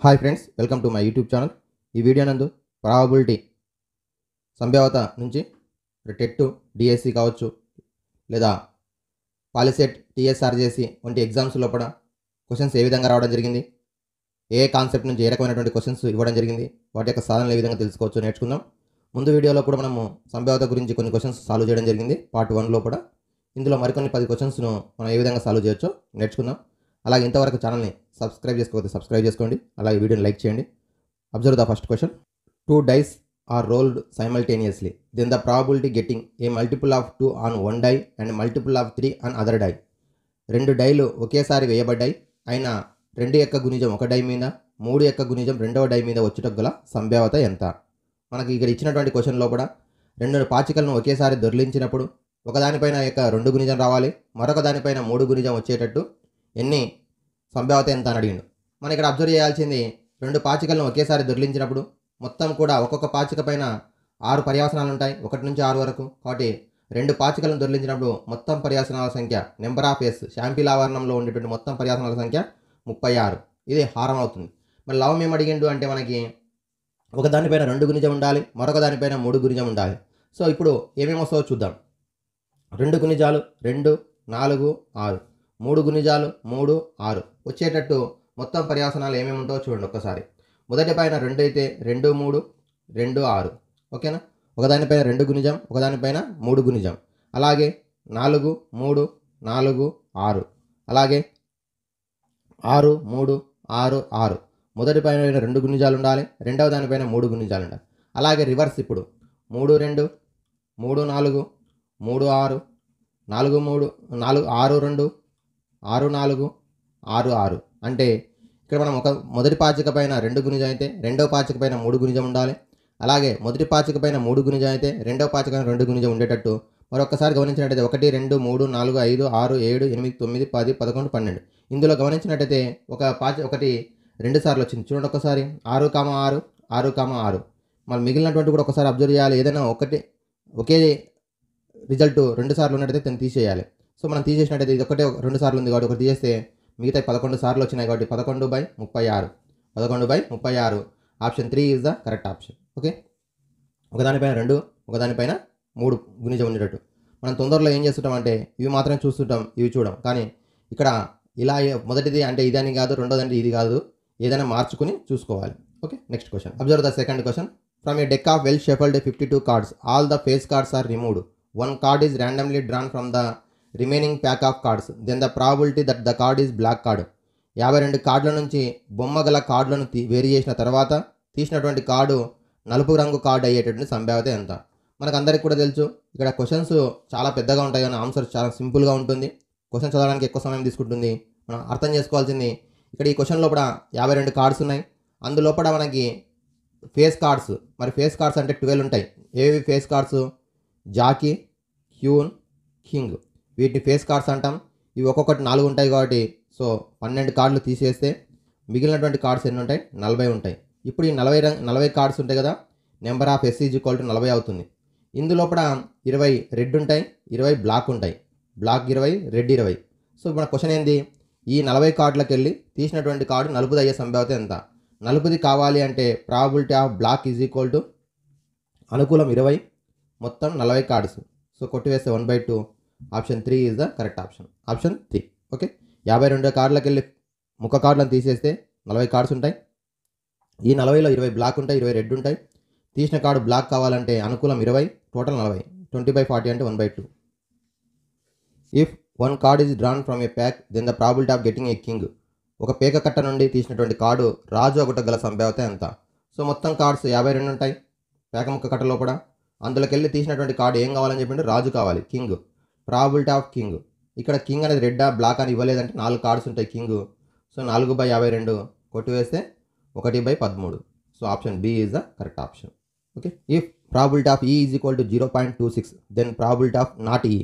Hi friends, welcome to my YouTube channel. ఈ video నందు probability సంభావ్యత నుంచి టెట్, డిఎస్సి కావచ్చు లేదా పాలిసెట్, టీఎస్ఆర్జేసి వంటి ఎగ్జామ్స్ లోపల క్వశ్చన్స్ ఏ విధంగా రావడం జరిగింది, ఏ కాన్సెప్ట్ నుంచి ఏ రకమైనటువంటి క్వశ్చన్స్ ఇవ్వడం జరిగింది, వాటి యొక్క సాధనలు ఏ విధంగా తెలుసుకోవచ్చు నేర్చుకుందాం. ముందు వీడియోలో కూడా మనము సంభావ్యత గురించి కొన్ని క్వశ్చన్స్ సాల్వ్ చేయడం జరిగింది పార్ట్ 1 లోపల. ఇందులో మరికొన్ని 10 క్వశ్చన్స్ను మనం ఏ విధంగా సాల్వ్ చేయొచ్చో నేర్చుకుందాం. అలాగే ఇంతవరకు ఛానల్ని సబ్స్క్రైబ్ చేసుకోకపోతే సబ్స్క్రైబ్ చేసుకోండి. అలాగే వీడియోని లైక్ చేయండి. Observe the first question. 2 dice are rolled simultaneously. Then the probability getting a multiple of 2 on one die and multiple of 3 on other die. 2 డైలు ఒకేసారి వేయబడ్డాయి. అయినా 2 యొక్క గుణిజం ఒక డై మీద, 3 యొక్క గుణిజం రెండవ డై మీద వచ్చుటకు గల సంభావ్యత ఎంత? మనకి ఇక్కడ ఇచ్చినటువంటి క్వశ్చన్ లోపల 2 పాచికలను ఒకేసారి దొర్లించినప్పుడు ఒకదానిపైన యొక్క 2 గుణిజం రావాలి, మరొక దానిపైన 3 గుణిజం వచ్చేటట్టు ఎన్ని సంభావ్యత ఎంత అని అడిగిండు. మనం ఇక్కడ అబ్జర్వ్ చేయాల్సింది 2 పాచికలను ఒకేసారి దొర్లించినప్పుడు మొత్తం కూడా ఒక్కొక్క పాచిక పైన 6 పర్యావసనాలు ఉంటాయి, 1 నుంచి 6 వరకు. కాబట్టి 2 పాచికలను దొర్లించినప్పుడు మొత్తం పర్యావసనాల సంఖ్య నెంబర్ ఆఫ్ ఎస్, శాంపిల్ ఆవరణంలో ఉండేటువంటి మొత్తం పర్యావసనాల సంఖ్య 36. ఇది హారం అవుతుంది. మరి లవం ఏం అడిగిండు అంటే మనకి ఒక దానిపైన 2 గుణిజం ఉండాలి, మరొక దానిపైన 3 గుణిజం ఉండాలి. సో ఇప్పుడు ఏమేమి వస్తుందో చూద్దాం. 2 గుణిజాలు 2, 4, 6, 3 గుణిజాలు 3, 6 వచ్చేటట్టు మొత్తం పర్యావసనాలు ఏమేమి ఉంటాయో చూడండి ఒక్కసారి. మొదటి పైన 2 అయితే 2, 3, 2, 6. ఓకేనా? ఒకదానిపైన 2 గుణిజం, ఒకదానిపైన 3 గుణిజం. అలాగే 4, 3, 4, 6. అలాగే 6, 3, 6, 6. మొదటి పైన 2 గుణిజాలు ఉండాలి, రెండవ దానిపైన 3 గుణిజాలు ఉండాలి. అలాగే రివర్స్ ఇప్పుడు 3, 2, 3, 4, 3, 6, 4, 3, 4, 6, 2, 6, 4, 6, 6. అంటే ఇక్కడ మనం మొదటి పాచిక పైన 2 గుణిజం అయితే రెండవ పాచిక పైన 3 గుణిజం ఉండాలి. అలాగే మొదటి పాచిక పైన 3 గుణిజం అయితే రెండవ పాచిక పైన 2 గుణిజం ఉండేటట్టు మరొకసారి గమనించినట్టయితే 1, 2, 3, 4, 5, 6, 7, 8, 9, 10, 11, 12. ఇందులో గమనించినట్టయితే ఒకటి 2 సార్లు వచ్చింది చూడండి ఒకసారి. 6, 6, 6, 6. మళ్ళీ మిగిలినటువంటి కూడా ఒకసారి అబ్జర్వ్ చేయాలి. ఏదైనా ఒకే రిజల్ట్ 2 సార్లు ఉన్నట్టయితే దాన్ని తీసేయాలి. సో మనం తీసేసినట్టయితే ఇది ఒకటే 2 సార్లు ఉంది కాబట్టి ఒకటి తీసేస్తే మిగతా 11 సార్లు వచ్చినాయి కాబట్టి 11/36. 11/36. Option 3 is the correct option. Okay, ఒకదానిపైన 2, ఒకదానిపైన 3 గుణిజం ఉండేటట్టు. మనం తొందరలో ఏం చేస్తుంటాం అంటే ఇవి మాత్రమే చూస్తుంటాం, ఇవి చూడం. కానీ ఇక్కడ ఇలా మొదటిది అంటే ఇదని కాదు, రెండోది అంటే ఇది కాదు, ఏదైనా మార్చుకుని చూసుకోవాలి. Okay, next question. Observe the second question. From a deck of well shuffled 52 cards, all the face cards are removed. One card is randomly drawn from the remaining pack of cards. Then the probability that the card is black card. 52 కార్డుల నుంచి బొమ్మ గల కార్డులను వేరు చేసిన తర్వాత తీసినటువంటి card నలుపు రంగు కార్డు అయ్యేటటువంటి సంభావ్యత ఎంత? మనకు అందరికీ కూడా తెలుసు. ఇక్కడ క్వశ్చన్స్ చాలా పెద్దగా ఉంటాయి కానీ ఆన్సర్ చాలా సింపుల్గా ఉంటుంది. క్వశ్చన్ చదవడానికి ఎక్కువ సమయం తీసుకుంటుంది. మనం అర్థం చేసుకోవాల్సింది ఇక్కడ ఈ క్వశ్చన్ లోపల 52 కార్డ్స్ ఉన్నాయి. అందులోపల మనకి ఫేస్ కార్డ్స్, మరి ఫేస్ కార్డ్స్ అంటే 12 ఉంటాయి. ఏవి face cards? Jack, queen, king. వీటిని ఫేస్ కార్డ్స్ అంటాం. ఇవి ఒక్కొక్కటి 4 ఉంటాయి కాబట్టి సో 12 కార్డులు తీసేస్తే మిగిలినటువంటి కార్డ్స్ ఎన్ని ఉంటాయి? 40 ఉంటాయి. ఇప్పుడు ఈ 40 కార్డ్స్ ఉంటాయి కదా, number of S is equal to 40 అవుతుంది. ఇందులోపల 20 రెడ్ ఉంటాయి, 20 బ్లాక్ ఉంటాయి. Black 20, red 20. సో మన క్వశ్చన్ ఏంది? ఈ 40 కార్డులకు వెళ్ళి తీసినటువంటి కార్డు నలుపుది అయ్యే సంభావ్యత ఎంత? నలుపుది కావాలి అంటే probability of black is equal to అనుకూలం 20, మొత్తం 40 కార్డ్స్. సో కొట్టివేస్తే 1/2. Option 3 is the correct option. Option 3. Okay, 52 కార్డులకు వెళ్ళి ముఖ కార్డులను తీసేస్తే 40 కార్డ్స్ ఉంటాయి. ఈ 40లో 20 బ్లాక్ ఉంటాయి, 20 రెడ్ ఉంటాయి. తీసిన కార్డు బ్లాక్ కావాలంటే అనుకూలం 20, టోటల్ 40. 20/40 అంటే 1/2. If one card is drawn from a pack then the probability of getting a king. ఒక పేక కట్ట నుండి తీసినటువంటి కార్డు రాజు ఒకటి గల సంభావ్యత ఎంత? సో మొత్తం కార్డ్స్ 52 ఉంటాయి పేక ముక్క కట్ట లోపల. అందులోకి వెళ్ళి తీసినటువంటి కార్డు ఏం కావాలని చెప్పిండు? రాజు కావాలి, కింగ్. Probability of king. ఇక్కడ కింగ్ అనేది రెడ్డా బ్లాక్ అని ఇవ్వలేదంటే 4 కార్డ్స్ ఉంటాయి కింగ్. సో 4/52 కొట్టివేస్తే 1/13. So option B is the correct option. Okay, if probability of E is equal to 0.26 then probability of not E.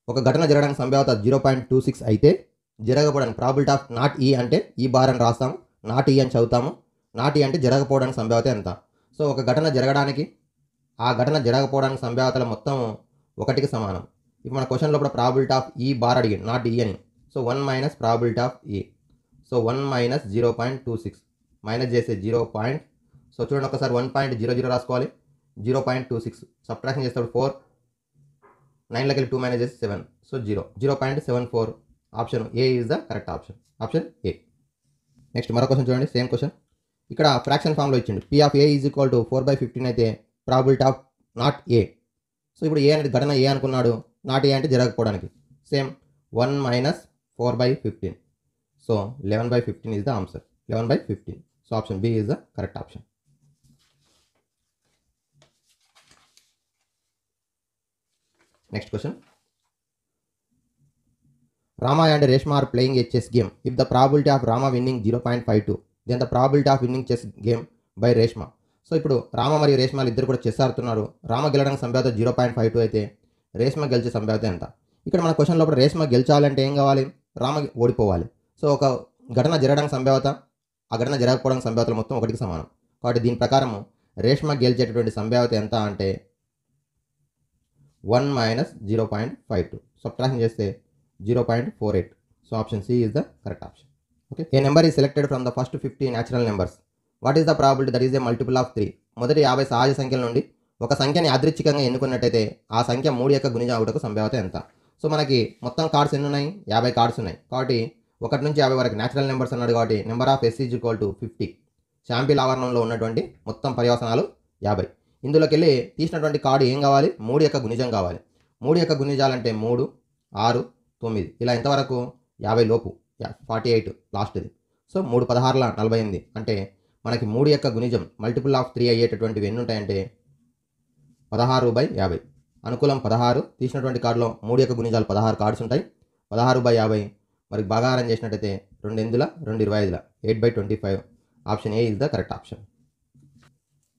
ఒక ఘటన జరగడానికి సంభావ్యత 0.26 అయితే జరగకపోవడానికి ప్రాబిలిటీ ఆఫ్ నాట్ ఈ అంటే ఈ బార్ అని రాస్తాము, నాట్ ఈ అని చదువుతాము. నాట్ ఈ అంటే జరగకపోవడానికి సంభావ్యత ఎంత? సో ఒక ఘటన జరగడానికి ఆ ఘటన జరగకపోవడానికి సంభావ్యతల మొత్తం 1కి సమానం. ఇప్పుడు మన క్వశ్చన్ లోపల ప్రాబిలిటీ ఆఫ్ ఈ బార్ అడిగింది, నాట్ ఈ అని. సో 1 - ప్రాబిలిటీ ఆఫ్ ఈ. సో 1 - 0.26. మైనస్ చేస్తే 0. సో చూడండి ఒకసారి 1.00 రాసుకోవాలి. 0.26 సబ్ట్రాక్షన్ చేస్తాడు 4, 9లోకి వెళ్ళి 2 మైనస్ చేస్తే 7. So 0.74. Option A is the correct option. Option A. Next మరో క్వశ్చన్ చూడండి, సేమ్ క్వశ్చన్. ఇక్కడ ఫ్రాక్షన్ ఫామ్లో ఇచ్చిండు. P of A is equal to 4/15 అయితే probability of not A. So ఇప్పుడు ఏ అనేది ఘటన ఏ అనుకున్నాడు, నాట్ ఏ అంటే జరగకపోవడానికి. Same 1 minus 4/15. So 11/15 is the answer. 11/15. So option B is the correct option. Next question. Rama and Reshma are playing a chess game. If the probability of Rama winning 0.52, then the probability of winning chess game by Reshma. So ఇప్పుడు రామ మరియు రేష్మలు ఇద్దరు కూడా chess ఆడుతున్నారు. రామ గెలవడానికి సంభావ్యత 0.52 అయితే రేష్మ గెలిచే సంభావ్యత ఎంత? ఇక్కడ మన క్వశ్చన్ లోపల రేష్మ గెలిచాలంటే ఏం కావాలి, రామ ఓడిపోవాలి. సో ఒక ఘటన జరగడానికి సంభావ్యత, ఆ ఘటన జరగకపోవడానికి సంభావ్యతలు మొత్తం ఒకటికి సమానం. కాబట్టి దీని ప్రకారం రేష్మ గెలిచేటటువంటి సంభావ్యత ఎంత అంటే 1 మైనస్ 0.52. సబ్ట్రాక్షన్ చేస్తే 0.48. So option C is the correct option. Okay. A number is selected from the first 50 natural numbers. What is the probability that is a multiple of 3. మొదటి 50 సహజ సంఖ్యల నుండి ఒక సంఖ్యని యాదృచ్ఛికంగా ఎన్నుకున్నట్టయితే ఆ సంఖ్య 3 యొక్క గుణిజం అవుటకు సంభావ్యత ఎంత? సో మనకి మొత్తం కార్డ్స్ ఎన్ని ఉన్నాయి, 50 కార్డ్స్ ఉన్నాయి. కాబట్టి 1 నుంచి 50 వరకు న్యాచురల్ నెంబర్స్ అన్నాడు. కాబట్టి number of S is equal to 50. Sample ఆవరణంలో ఉన్నటువంటి మొత్తం పర్యవసనాలు 50. ఇందులోకి వెళ్ళి తీసినటువంటి కార్డు ఏం కావాలి, 3 యొక్క గుణిజం కావాలి. 3 యొక్క గుణిజాలంటే 3, 6, 9 ఇలా ఎంతవరకు 50 లోపు 48 లాస్ట్ది. సో 3 16ల 48 అంటే మనకి 3 యొక్క గుణిజం మల్టిపుల్ ఆఫ్ 3 అయ్యేటటువంటివి ఎన్ని ఉంటాయంటే 16/50. అనుకూలం 16. తీసినటువంటి కార్డులో 3 యొక్క గుణిజాలు 16 కార్డ్స్ ఉంటాయి. 16/50 మరి భాగాహారం చేసినట్టయితే 2 8ల 2 25ల 8/25. Option A is the correct option.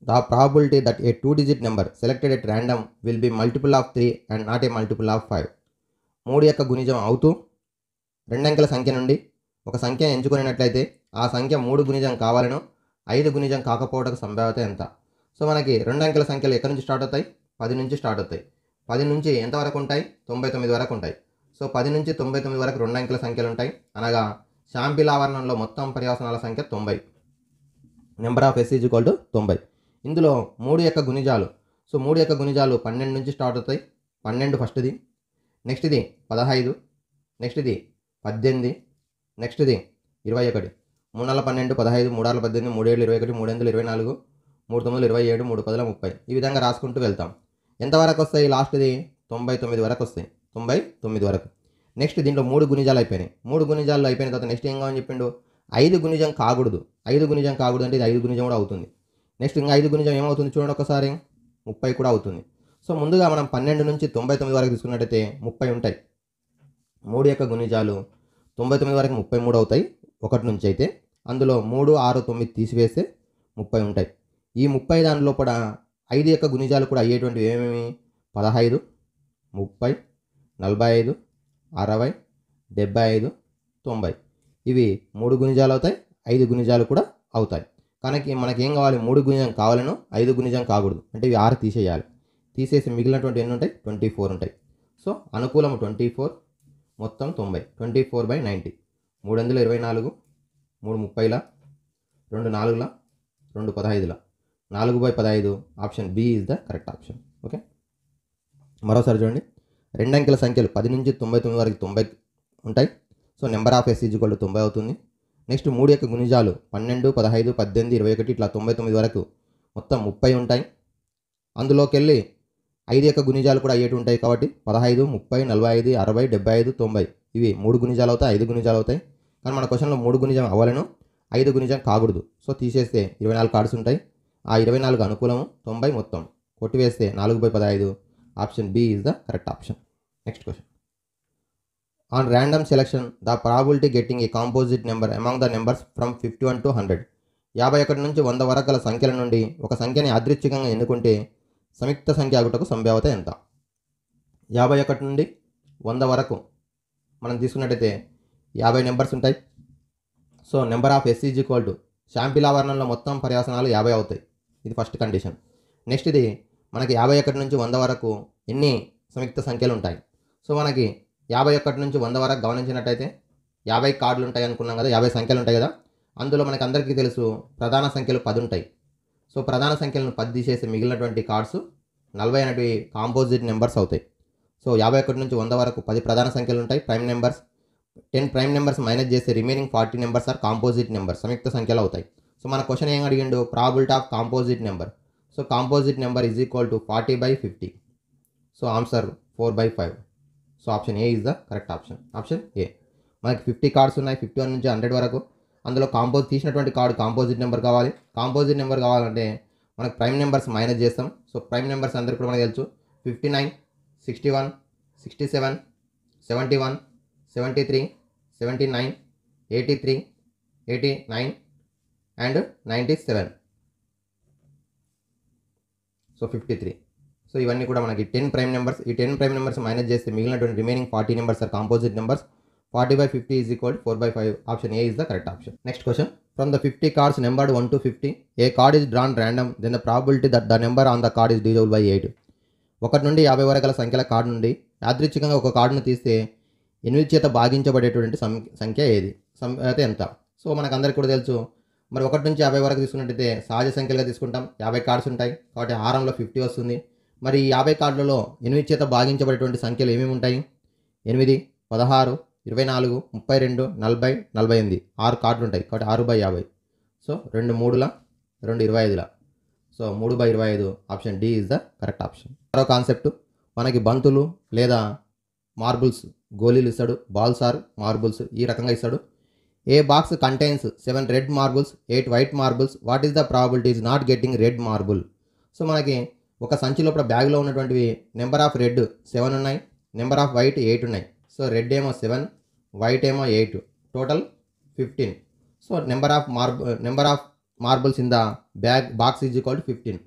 The probability that a 2-digit number selected at random will be multiple of 3 and not a multiple of 5. 3 యొక్క గుణిజం అవుతూ 2 అంకెల సంఖ్య నుండి ఒక సంఖ్య ఎంచుకున్నట్లయితే ఆ సంఖ్య 3 గుణిజం కావాలను 5 గుణిజం కాకపోవడానికి సంభావ్యత ఎంత? సో మనకి 2 అంకెల సంఖ్యలు ఎక్కడి నుంచి స్టార్ట్ అవుతాయి, 10 నుంచి స్టార్ట్ అవుతాయి. 10 నుంచి ఎంతవరకు ఉంటాయి, 99 వరకు ఉంటాయి. సో 10 నుంచి 99 వరకు 2 అంకెల సంఖ్యలు ఉంటాయి. అనగా శాంపిల్ ఆవరణంలో మొత్తం పర్యవసనాల సంఖ్య 90. Number of S is equal to 90. ఇందులో 3 యొక్క గుణిజాలు. సో 3 యొక్క గుణిజాలు 12 నుంచి స్టార్ట్ అవుతాయి. 12 ఫస్ట్ది, నెక్స్ట్ ఇది 15, నెక్స్ట్ ఇది 18, నెక్స్ట్ ఇది 21. 3 12 15, 3 18, 3 7 21, 3 24, 3 9 27, 3 10 30. ఈ విధంగా రాసుకుంటూ వెళ్తాం. ఎంతవరకు వస్తాయి, లాస్ట్ది 99 వరకు వస్తాయి. 99 వరకు. నెక్స్ట్ దీంట్లో 3 గుణిజాలు అయిపోయినాయి. 3 గుణిజాలు అయిపోయిన తర్వాత నెక్స్ట్ ఏం కావాలని చెప్పిండు, 5 గుణిజం కాకూడదు. 5 గుణిజం కాకూడదు అంటే ఇది 5 గుణిజం కూడా అవుతుంది. నెక్స్ట్ ఇంకా 5 గుణిజం ఏమవుతుంది చూడండి ఒకసారి, 30 కూడా అవుతుంది. సో ముందుగా మనం 12 నుంచి 99 వరకు తీసుకున్నట్టయితే 30 ఉంటాయి. 3 యొక్క గుణిజాలు 99 వరకు 33 అవుతాయి 1 నుంచి అయితే. అందులో 3, 6, 9 తీసివేస్తే 30 ఉంటాయి. ఈ 30 దానిలో కూడా 5 యొక్క గుణిజాలు కూడా అయ్యేటువంటివి ఏమేమి, 15, 30, 45, 60, 75, 90. ఇవి 3 గుణిజాలు అవుతాయి, 5 గుణిజాలు కూడా అవుతాయి. కానీ మనకి ఏం కావాలి, 3 గుణిజం కావాలను 5 గుణిజం కాకూడదు. అంటే ఇవి 6 తీసేయాలి. తీసేసి మిగిలినటువంటి ఎన్ని ఉంటాయి, 24 ఉంటాయి. సో అనుకూలం 24, మొత్తం 90. 24/90. 324, 3 30ల, 2 4ల, 2 15ల, 4/15. Option B is the correct option. Okay. మరోసారి చూడండి, 2 అంకెల సంఖ్యలు 10 నుంచి 99 వరకు 90 ఉంటాయి. So number of S is equal to 90 అవుతుంది. నెక్స్ట్ 3 యొక్క గుణిజాలు 12, 15, 18, 21 ఇట్లా 99 వరకు మొత్తం 30 ఉంటాయి. అందులోకి వెళ్ళి 5 యొక్క గుణిజాలు కూడా అయ్యేటి ఉంటాయి. కాబట్టి 15, 30, 45, 60, 75, 90 ఇవి 3 గుణిజాలు అవుతాయి, 5 గుణిజాలు అవుతాయి. కానీ మన క్వశ్చన్లో 3 గుణిజం అవ్వాలను 5 గుణిజం కాకూడదు. సో తీసేస్తే 24 కార్డ్స్ ఉంటాయి. ఆ 24 అనుకూలము, 90 మొత్తం కొట్టివేస్తే 4/15. Option B is the correct option. Next question. On random selection the probability getting a composite number among the numbers from 51 to 100. 51 నుంచి 100 వరకు గల సంఖ్యల నుండి ఒక సంఖ్యని యాదృచ్ఛికంగా ఎన్నుకుంటే సంయుక్త సంఖ్య అగుటకు సంభావ్యత ఎంత? 51 నుండి 100 వరకు మనం తీసుకున్నట్టయితే 50 నెంబర్స్ ఉంటాయి. So number of S is equal to sample ఆవరణంలో మొత్తం పర్యాసనాలు 50 అవుతాయి. ఇది ఫస్ట్ కండిషన్. నెక్స్ట్ ఇది మనకి 51 నుంచి 100 వరకు ఎన్ని సంయుక్త సంఖ్యలు ఉంటాయి. సో మనకి 51 నుంచి 100 వరకు గమనించినట్టయితే 50 కార్డులు ఉంటాయి అనుకున్నాం కదా, 50 సంఖ్యలు ఉంటాయి కదా. అందులో మనకు అందరికీ తెలుసు ప్రధాన సంఖ్యలు 10 ఉంటాయి. సో ప్రధాన సంఖ్యలను 10 తీసేసి మిగిలినటువంటి కార్డ్స్ 40 అనేటివి కాంపోజిట్ నెంబర్స్ అవుతాయి. సో 51 నుంచి 100 వరకు 10 ప్రధాన సంఖ్యలు ఉంటాయి prime numbers. 10 prime numbers minus చేస్తే remaining 40 numbers are composite numbers, సంయుక్త సంఖ్యలు అవుతాయి. సో మన క్వశ్చన్ ఏం అడిగిండు, probability of composite number. So composite number is equal to 40/50. So answer 4/5. So option A is the correct option. Option A. మనకి 50 cards ఉన్నాయి, 51 నుంచి 100 వరకు. అందులో తీసినటువంటి కార్డు కాంపోజిట్ నెంబర్ కావాలి. కాంపోజిట్ నెంబర్ కావాలంటే మనకు ప్రైమ్ నెంబర్స్ మైనస్ చేస్తాం. సో ప్రైమ్ నెంబర్స్ అందరికీ కూడా మనకు తెలుసు 59, 61, 67, 71, 73, 79, 83, 89 అండ్ 97. సో 53. సో ఇవన్నీ కూడా మనకి 10 ప్రైమ్ నెంబర్స్. ఈ 10 ప్రైమ్ నెంబర్స్ మైనస్ చేస్తే మిగిలినటువంటి remaining 40 numbers are composite numbers. 40/50 is equal 4/5. Option A is the correct option. Next question. From the 50 cards numbered 1 to 50, a card is drawn random, then the probability that the number on the card is divisible by 8. 1 నుండి 50 వరకు గల సంఖ్యల card నుండి యాదృచ్ఛికంగా ఒక కార్డును తీస్తే 8 చేత భాగించబడేటువంటి సంఖ్య ఏది, అయితే ఎంత? సో మనకు అందరికీ కూడా తెలుసు. మరి 1 నుంచి 50 వరకు తీసుకున్నట్టయితే సహజ సంఖ్యలుగా తీసుకుంటాం. 50 కార్డ్స్ ఉంటాయి కాబట్టి హారంలో 50 వస్తుంది. మరి ఈ 50 కార్డులలో 8 చేత భాగించబడేటువంటి సంఖ్యలు ఏమేమి ఉంటాయి? 8, 16, 24, 32, 40, 48. 6 కార్డులు ఉంటాయి కాబట్టి 6/50. సో 2 3ల 2 25ల. So 3/25. Option D is the correct option. మరో కాన్సెప్ట్, మనకి బంతులు లేదా మార్బుల్స్, గోళీలు ఇస్తాడు. బాల్స్ ఆర్ మార్బుల్స్ ఈ రకంగా ఇస్తాడు. A box contains 7 red marbles, 8 white marbles, what is the probability is not getting red marble. So మనకి ఒక సంచి లోపల బ్యాగ్లో ఉన్నటువంటివి నెంబర్ ఆఫ్ రెడ్ 7 ఉన్నాయి, నెంబర్ ఆఫ్ వైట్ 8 ఉన్నాయి. సో రెడ్ ఏమో 7, వైట్ ఏమో 8, total 15. So number of marbles in the box is equal to 15.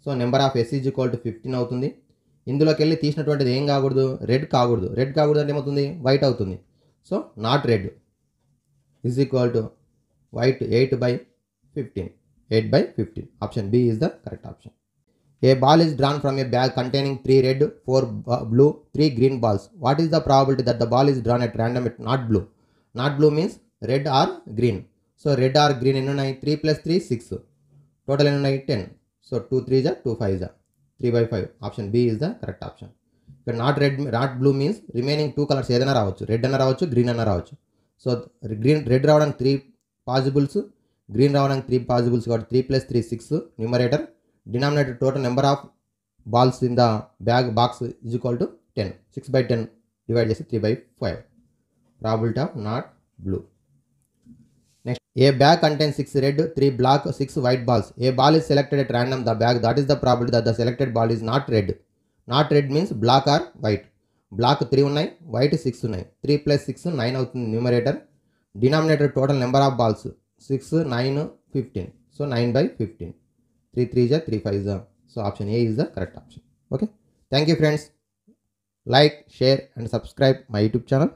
So number of S is equal to 15 అవుతుంది. ఇందులోకి వెళ్ళి తీసినటువంటిది ఏం కాకూడదు, రెడ్ కాకూడదు. రెడ్ కాకూడదు అంటే ఏమవుతుంది, వైట్ అవుతుంది. So not red is equal to white 8/15. 8/15. Option B is the correct option. A ball is drawn from a bag containing 3 red, 4 blue, 3 green balls. What is the probability that the ball is drawn at random at not blue? Not blue means red or green. So red or green ఎన్ని ఉన్నాయి? 3 + 3 6. Total ఎన్ని ఉన్నాయి? 10. So 2 3 2 5 3/5. Option B is the correct option. ఇక్కడ not blue means remaining 2 colours ఏదైనా రావచ్చు. Red అన్న రావచ్చు, green అన్న రావచ్చు. సో రెడ్ రావడానికి 3 పాసిబుల్స్, గ్రీన్ రావడానికి 3 పాసిబుల్స్ కాబట్టి 3 + 3 6 numerator. Denominator total number of balls in the box is equal to 10. 6/10 divided చేసి 3/5. Probability of not blue. Next, a bag contains 6 red, 3 black, 6 white balls. A ball is selected at random the bag. That is the probability that the selected ball is not red. Not red means black or white. Black 3 ఉన్నాయి, white 6 ఉన్నాయి. 3 + 6 9 అవుతుంది numerator. Denominator total number of balls 6, 9, 15. So 9/15. 3 3 3 5. So option A is the correct option. Okay. Thank you friends. Like, share and subscribe my YouTube channel.